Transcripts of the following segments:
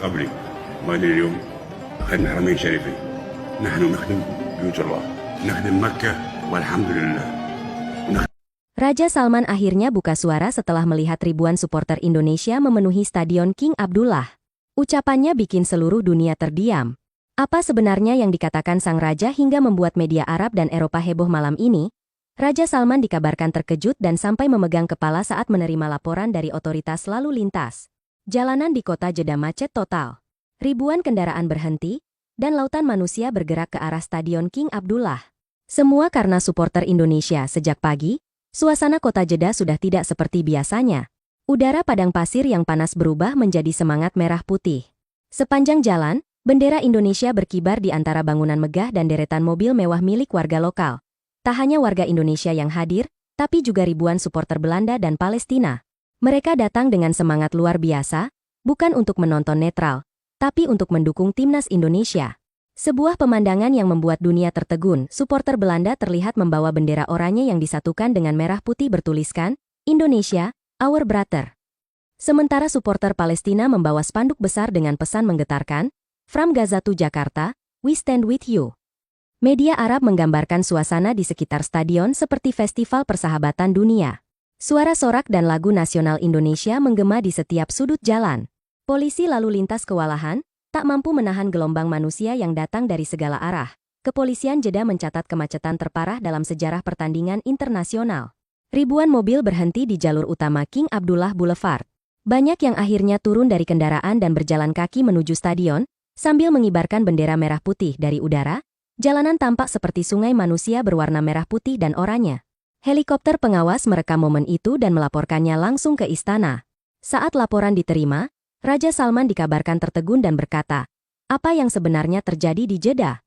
قبلي وأنا اليوم أخذنا حرمين شريفين. نحن نخدم بيوت الله، نخدم مكة والحمد لله. Raja Salman akhirnya buka suara setelah melihat ribuan supporter Indonesia memenuhi Stadion King Abdullah. Ucapannya bikin seluruh dunia terdiam. Apa sebenarnya yang dikatakan sang raja hingga membuat media Arab dan Eropa heboh malam ini? Raja Salman dikabarkan terkejut dan sampai memegang kepala saat menerima laporan dari otoritas lalu lintas. Jalanan di kota Jeddah macet total. Ribuan kendaraan berhenti, dan lautan manusia bergerak ke arah Stadion King Abdullah. Semua karena supporter Indonesia. Sejak pagi, suasana kota Jeddah sudah tidak seperti biasanya. Udara padang pasir yang panas berubah menjadi semangat merah putih. Sepanjang jalan, bendera Indonesia berkibar di antara bangunan megah dan deretan mobil mewah milik warga lokal. Tak hanya warga Indonesia yang hadir, tapi juga ribuan supporter Belanda dan Palestina. Mereka datang dengan semangat luar biasa, bukan untuk menonton netral, tapi untuk mendukung timnas Indonesia. Sebuah pemandangan yang membuat dunia tertegun. Supporter Belanda terlihat membawa bendera oranye yang disatukan dengan merah putih bertuliskan, Indonesia, Our Brother. Sementara supporter Palestina membawa spanduk besar dengan pesan menggetarkan, From Gaza to Jakarta, we stand with you. Media Arab menggambarkan suasana di sekitar stadion seperti festival persahabatan dunia. Suara sorak dan lagu nasional Indonesia menggema di setiap sudut jalan. Polisi lalu lintas kewalahan, tak mampu menahan gelombang manusia yang datang dari segala arah. Kepolisian Jeddah mencatat kemacetan terparah dalam sejarah pertandingan internasional. Ribuan mobil berhenti di jalur utama King Abdullah Boulevard. Banyak yang akhirnya turun dari kendaraan dan berjalan kaki menuju stadion, sambil mengibarkan bendera merah putih dari udara. Jalanan tampak seperti sungai manusia berwarna merah putih dan oranye. Helikopter pengawas merekam momen itu dan melaporkannya langsung ke istana. Saat laporan diterima, Raja Salman dikabarkan tertegun dan berkata, apa yang sebenarnya terjadi di Jeddah?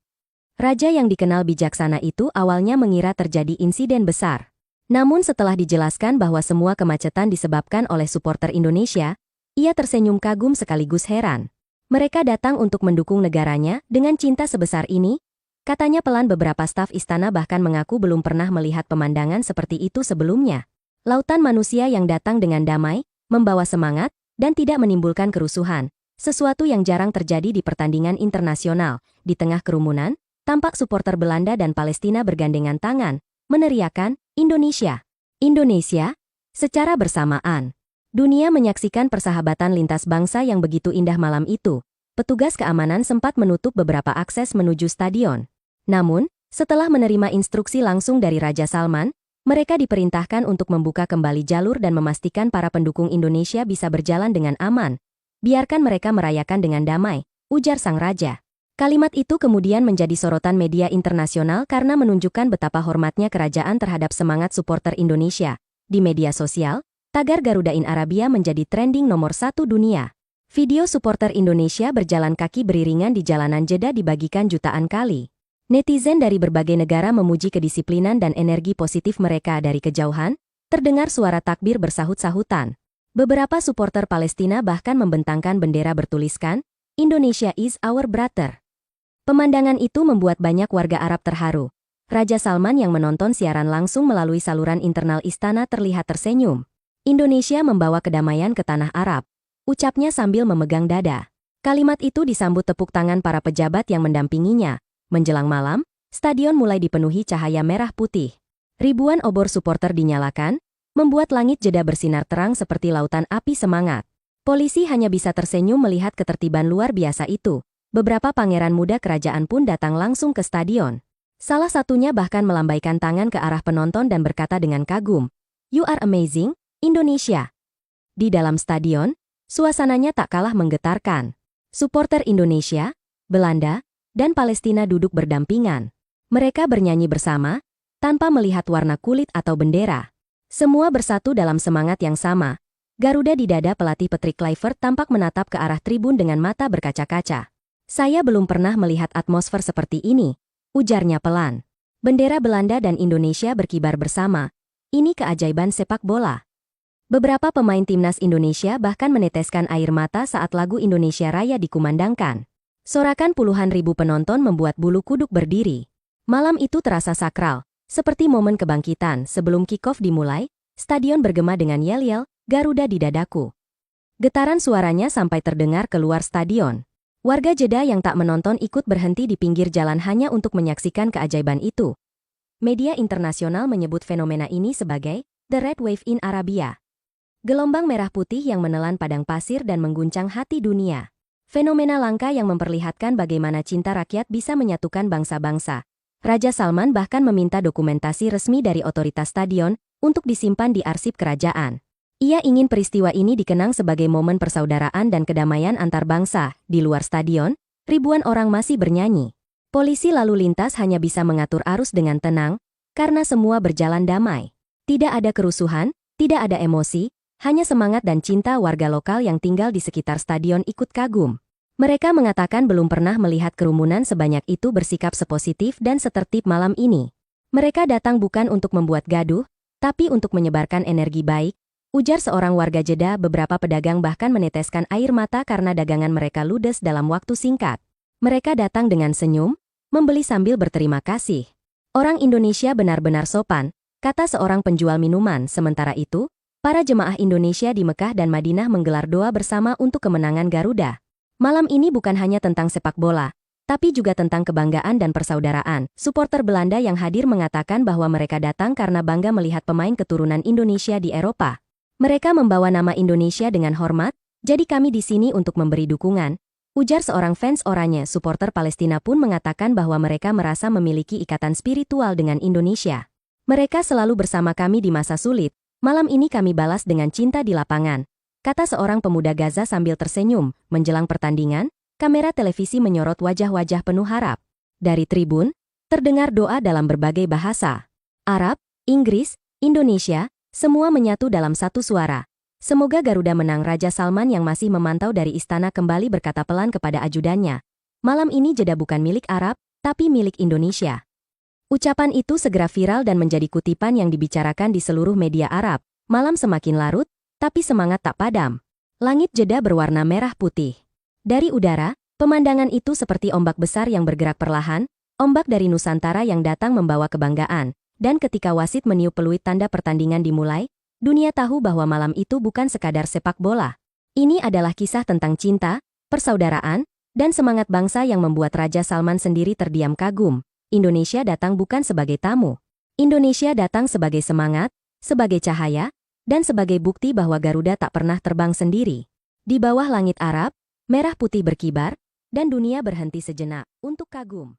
Raja yang dikenal bijaksana itu awalnya mengira terjadi insiden besar. Namun setelah dijelaskan bahwa semua kemacetan disebabkan oleh supporter Indonesia, ia tersenyum kagum sekaligus heran. Mereka datang untuk mendukung negaranya dengan cinta sebesar ini. Katanya pelan. Beberapa staf istana bahkan mengaku belum pernah melihat pemandangan seperti itu sebelumnya. Lautan manusia yang datang dengan damai, membawa semangat, dan tidak menimbulkan kerusuhan. Sesuatu yang jarang terjadi di pertandingan internasional. Di tengah kerumunan, tampak supporter Belanda dan Palestina bergandengan tangan, meneriakan, Indonesia! Indonesia! Secara bersamaan. Dunia menyaksikan persahabatan lintas bangsa yang begitu indah malam itu. Petugas keamanan sempat menutup beberapa akses menuju stadion. Namun, setelah menerima instruksi langsung dari Raja Salman, mereka diperintahkan untuk membuka kembali jalur dan memastikan para pendukung Indonesia bisa berjalan dengan aman. Biarkan mereka merayakan dengan damai, ujar sang raja. Kalimat itu kemudian menjadi sorotan media internasional karena menunjukkan betapa hormatnya kerajaan terhadap semangat supporter Indonesia. Di media sosial, tagar Garuda in Arabia menjadi trending nomor 1 dunia. Video supporter Indonesia berjalan kaki beriringan di jalanan Jeddah dibagikan jutaan kali. Netizen dari berbagai negara memuji kedisiplinan dan energi positif mereka. Dari kejauhan, terdengar suara takbir bersahut-sahutan. Beberapa supporter Palestina bahkan membentangkan bendera bertuliskan, Indonesia is our brother. Pemandangan itu membuat banyak warga Arab terharu. Raja Salman yang menonton siaran langsung melalui saluran internal istana terlihat tersenyum. Indonesia membawa kedamaian ke tanah Arab, ucapnya sambil memegang dada. Kalimat itu disambut tepuk tangan para pejabat yang mendampinginya. Menjelang malam, stadion mulai dipenuhi cahaya merah putih. Ribuan obor supporter dinyalakan, membuat langit Jeddah bersinar terang seperti lautan api semangat. Polisi hanya bisa tersenyum melihat ketertiban luar biasa itu. Beberapa pangeran muda kerajaan pun datang langsung ke stadion. Salah satunya bahkan melambaikan tangan ke arah penonton dan berkata dengan kagum, "You are amazing, Indonesia." Di dalam stadion, suasananya tak kalah menggetarkan. Supporter Indonesia, Belanda, dan Palestina duduk berdampingan. Mereka bernyanyi bersama, tanpa melihat warna kulit atau bendera. Semua bersatu dalam semangat yang sama. Garuda di dada pelatih Patrick Kluivert tampak menatap ke arah tribun dengan mata berkaca-kaca. Saya belum pernah melihat atmosfer seperti ini, ujarnya pelan. Bendera Belanda dan Indonesia berkibar bersama. Ini keajaiban sepak bola. Beberapa pemain timnas Indonesia bahkan meneteskan air mata saat lagu Indonesia Raya dikumandangkan. Sorakan puluhan ribu penonton membuat bulu kuduk berdiri. Malam itu terasa sakral, seperti momen kebangkitan. Sebelum kick-off dimulai, stadion bergema dengan yel-yel, Garuda di dadaku. Getaran suaranya sampai terdengar keluar stadion. Warga Jeddah yang tak menonton ikut berhenti di pinggir jalan hanya untuk menyaksikan keajaiban itu. Media internasional menyebut fenomena ini sebagai The Red Wave in Arabia. Gelombang merah putih yang menelan padang pasir dan mengguncang hati dunia. Fenomena langka yang memperlihatkan bagaimana cinta rakyat bisa menyatukan bangsa-bangsa. Raja Salman bahkan meminta dokumentasi resmi dari otoritas stadion untuk disimpan di arsip kerajaan. Ia ingin peristiwa ini dikenang sebagai momen persaudaraan dan kedamaian antar bangsa. Di luar stadion, ribuan orang masih bernyanyi. Polisi lalu lintas hanya bisa mengatur arus dengan tenang, karena semua berjalan damai. Tidak ada kerusuhan, tidak ada emosi, hanya semangat dan cinta warga lokal yang tinggal di sekitar stadion ikut kagum. Mereka mengatakan belum pernah melihat kerumunan sebanyak itu bersikap sepositif dan setertib malam ini. Mereka datang bukan untuk membuat gaduh, tapi untuk menyebarkan energi baik, ujar seorang warga Jeddah. Beberapa pedagang bahkan meneteskan air mata karena dagangan mereka ludes dalam waktu singkat. Mereka datang dengan senyum, membeli sambil berterima kasih. Orang Indonesia benar-benar sopan, kata seorang penjual minuman. Sementara itu, para jemaah Indonesia di Mekah dan Madinah menggelar doa bersama untuk kemenangan Garuda. Malam ini bukan hanya tentang sepak bola, tapi juga tentang kebanggaan dan persaudaraan. Suporter Belanda yang hadir mengatakan bahwa mereka datang karena bangga melihat pemain keturunan Indonesia di Eropa. Mereka membawa nama Indonesia dengan hormat, jadi kami di sini untuk memberi dukungan, ujar seorang fans Oranye. Suporter Palestina pun mengatakan bahwa mereka merasa memiliki ikatan spiritual dengan Indonesia. Mereka selalu bersama kami di masa sulit, malam ini kami balas dengan cinta di lapangan, kata seorang pemuda Gaza sambil tersenyum. Menjelang pertandingan, kamera televisi menyorot wajah-wajah penuh harap. Dari tribun, terdengar doa dalam berbagai bahasa. Arab, Inggris, Indonesia, semua menyatu dalam satu suara. Semoga Garuda menang. Raja Salman yang masih memantau dari istana kembali berkata pelan kepada ajudannya. Malam ini Jeddah bukan milik Arab, tapi milik Indonesia. Ucapan itu segera viral dan menjadi kutipan yang dibicarakan di seluruh media Arab. Malam semakin larut, tapi semangat tak padam. Langit Jeddah berwarna merah putih. Dari udara, pemandangan itu seperti ombak besar yang bergerak perlahan, ombak dari Nusantara yang datang membawa kebanggaan. Dan ketika wasit meniup peluit tanda pertandingan dimulai, dunia tahu bahwa malam itu bukan sekadar sepak bola. Ini adalah kisah tentang cinta, persaudaraan, dan semangat bangsa yang membuat Raja Salman sendiri terdiam kagum. Indonesia datang bukan sebagai tamu. Indonesia datang sebagai semangat, sebagai cahaya, dan sebagai bukti bahwa Garuda tak pernah terbang sendiri. Di bawah langit Arab, merah putih berkibar, dan dunia berhenti sejenak untuk kagum.